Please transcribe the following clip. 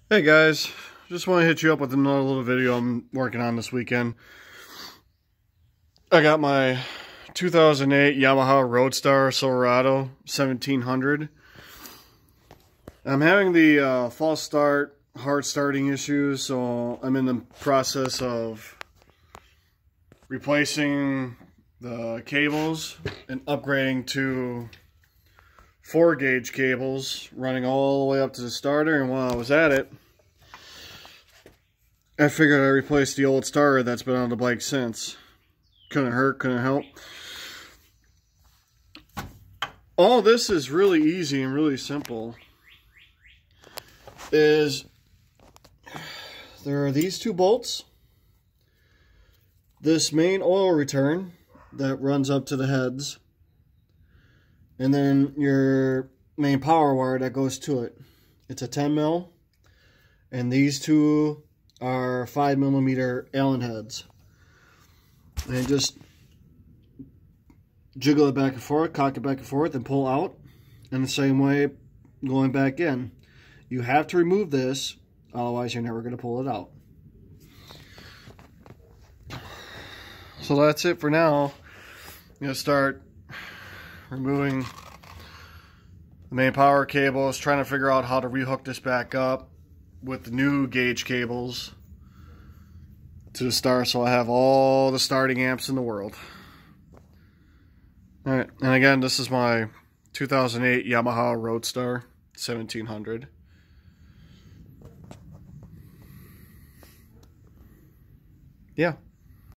Hey guys, just want to hit you up with another little video I'm working on this weekend. I got my 2008 Yamaha Roadstar Silverado 1700. I'm having the false start, hard starting issues, so I'm in the process of replacing the cables and upgrading to 4-gauge cables running all the way up to the starter. And while I was at it, I figured I'd replace the old starter that's been on the bike since. Couldn't hurt, couldn't help. All this is really easy and really simple. There are these two bolts, this main oil return that runs up to the heads, and then your main power wire that goes to it. It's a 10 mil, and these two are 5mm Allen heads. And just jiggle it back and forth, cock it back and forth, and pull out. And the same way going back in. You have to remove this, otherwise you're never going to pull it out. So that's it for now. I'm going to start removing the main power cables, trying to figure out how to rehook this back up with the new gauge cables to the start, so I have all the starting amps in the world. Alright, and again, this is my 2008 Yamaha Roadstar 1700. Yeah.